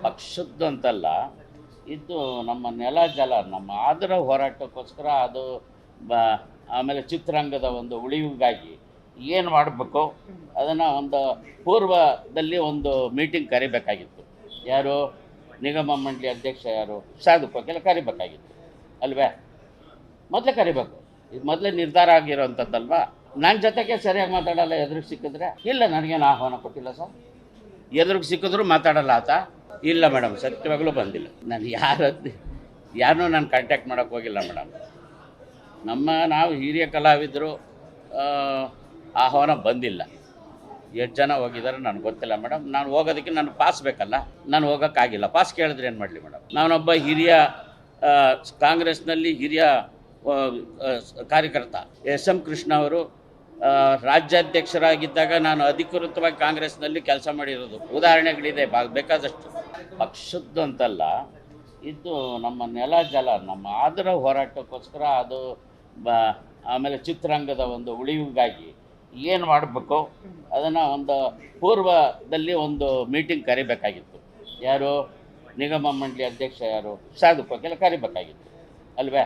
ಪಕ್ಷದ್ದು ಅಂತಲ್ಲ, ಇದು ನಮ್ಮ ನೆಲ ಜಲ ನಮ್ಮ ಆದರ ಹೋರಾಟಕ್ಕೋಸ್ಕರ ಅದು ಬ ಆಮೇಲೆ ಚಿತ್ರರಂಗದ ಒಂದು ಉಳಿವಿಗಾಗಿ ಏನು ಮಾಡಬೇಕು ಅದನ್ನು ಒಂದು ಪೂರ್ವದಲ್ಲಿ ಒಂದು ಮೀಟಿಂಗ್ ಕರಿಬೇಕಾಗಿತ್ತು. ಯಾರು ನಿಗಮ ಮಂಡಳಿ ಅಧ್ಯಕ್ಷ ಯಾರು ಶಾದುಕೋಕೆಲ್ಲ ಕರಿಬೇಕಾಗಿತ್ತು ಅಲ್ವೇ? ಮೊದಲೇ ಕರಿಬೇಕು. ಇದು ಮೊದಲೇ ನಿರ್ಧಾರ ಆಗಿರೋವಂಥದ್ದಲ್ವಾ? ನನ್ನ ಜೊತೆಗೆ ಸರಿಯಾಗಿ ಮಾತಾಡಲ್ಲ, ಎದುರಿಗೆ ಸಿಕ್ಕಿದ್ರೆ ಇಲ್ಲ, ನನಗೇನು ಆಹ್ವಾನ ಕೊಟ್ಟಿಲ್ಲ ಸರ್. ಎದುರಿಗೆ ಸಿಕ್ಕಿದ್ರು ಮಾತಾಡಲ್ಲ ಆತ. ಇಲ್ಲ ಮೇಡಮ್, ಸತ್ಯವಾಗಲೂ ಬಂದಿಲ್ಲ. ನಾನು ಯಾರನ್ನೂ ನಾನು ಕಾಂಟ್ಯಾಕ್ಟ್ ಮಾಡೋಕ್ಕೆ ಹೋಗಿಲ್ಲ ಮೇಡಮ್. ನಾವು ಹಿರಿಯ ಕಲಾವಿದರು, ಆಹ್ವಾನ ಬಂದಿಲ್ಲ. ಎಷ್ಟು ಜನ ಹೋಗಿದ್ದಾರೆ ನನಗೆ ಗೊತ್ತಿಲ್ಲ ಮೇಡಮ್. ನಾನು ಹೋಗೋದಕ್ಕೆ ನನಗೆ ಪಾಸ್ ಬೇಕಲ್ಲ, ನಾನು ಹೋಗೋಕ್ಕಾಗಿಲ್ಲ. ಪಾಸ್ ಕೇಳಿದ್ರೆ ಏನು ಮಾಡಲಿ ಮೇಡಮ್? ನಾನೊಬ್ಬ ಹಿರಿಯ ಕಾಂಗ್ರೆಸ್ನಲ್ಲಿ ಹಿರಿಯ ಕಾರ್ಯಕರ್ತ. ಎಸ್.ಎಂ. ಕೃಷ್ಣ ಅವರು ರಾಜ್ಯಾಧ್ಯಕ್ಷರಾಗಿದ್ದಾಗ ನಾನು ಅಧಿಕೃತವಾಗಿ ಕಾಂಗ್ರೆಸ್ನಲ್ಲಿ ಕೆಲಸ ಮಾಡಿರೋದು ಉದಾಹರಣೆಗಳಿದೆ ಬೇಕಾದಷ್ಟು. ಪಕ್ಷದ್ದು ಅಂತಲ್ಲ, ಇದು ನಮ್ಮ ನೆಲ ಜಲ ನಮ್ಮ ಆದರ ಹೋರಾಟಕ್ಕೋಸ್ಕರ ಅದು ಆಮೇಲೆ ಚಿತ್ರರಂಗದ ಒಂದು ಉಳಿವಿಗಾಗಿ ಏನು ಮಾಡಬೇಕು ಅದನ್ನು ಒಂದು ಪೂರ್ವದಲ್ಲಿ ಒಂದು ಮೀಟಿಂಗ್ ಕರಿಬೇಕಾಗಿತ್ತು. ಯಾರು ನಿಗಮ ಮಂಡಳಿ ಅಧ್ಯಕ್ಷ ಯಾರು ಶಾದುಕೋಕೆಲ್ಲ ಕರಿಬೇಕಾಗಿತ್ತು ಅಲ್ವೇ?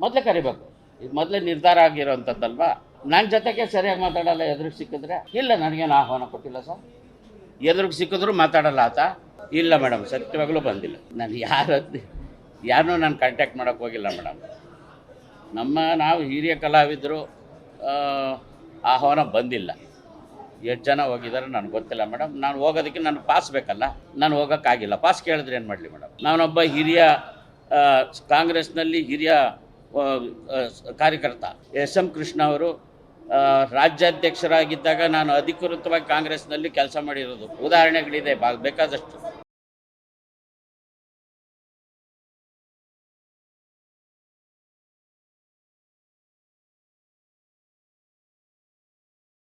ಮೊದಲೇ ಕರಿಬೇಕು. ಇದು ಮೊದಲೇ ನಿರ್ಧಾರ ಆಗಿರೋವಂಥದ್ದಲ್ವಾ? ನನ್ನ ಜೊತೆಗೆ ಸರಿಯಾಗಿ ಮಾತಾಡಲ್ಲ, ಎದುರಿಗೆ ಸಿಕ್ಕಿದ್ರೆ ಇಲ್ಲ, ನನಗೇನು ಆಹ್ವಾನ ಕೊಟ್ಟಿಲ್ಲ ಸರ್. ಎದುರಿಗೆ ಸಿಕ್ಕಿದ್ರು ಮಾತಾಡಲ್ಲ ಆತ. ಇಲ್ಲ ಮೇಡಮ್, ಸತ್ಯವಾಗಲೂ ಬಂದಿಲ್ಲ. ನಾನು ಯಾರನ್ನೂ ನಾನು ಕಾಂಟ್ಯಾಕ್ಟ್ ಮಾಡೋಕ್ಕೆ ಹೋಗಿಲ್ಲ ಮೇಡಮ್. ನಾವು ಹಿರಿಯ ಕಲಾವಿದರು, ಆಹ್ವಾನ ಬಂದಿಲ್ಲ. ಎಷ್ಟು ಜನ ಹೋಗಿದ್ದಾರೆ ನನಗೆ ಗೊತ್ತಿಲ್ಲ ಮೇಡಮ್. ನಾನು ಹೋಗೋದಕ್ಕೆ ನನಗೆ ಪಾಸ್ ಬೇಕಲ್ಲ, ನಾನು ಹೋಗೋಕ್ಕಾಗಿಲ್ಲ. ಪಾಸ್ ಕೇಳಿದ್ರೆ ಏನು ಮಾಡಲಿ ಮೇಡಮ್? ನಾನೊಬ್ಬ ಹಿರಿಯ ಕಾಂಗ್ರೆಸ್ನಲ್ಲಿ ಹಿರಿಯ ಕಾರ್ಯಕರ್ತ. ಎಸ್.ಎಂ. ಕೃಷ್ಣ ಅವರು ರಾಜ್ಯಾಧ್ಯಕ್ಷರಾಗಿದ್ದಾಗ ನಾನು ಅಧಿಕೃತವಾಗಿ ಕಾಂಗ್ರೆಸ್ನಲ್ಲಿ ಕೆಲಸ ಮಾಡಿರೋದು ಉದಾಹರಣೆಗಳಿದೆ ಬೇಕಾದಷ್ಟು.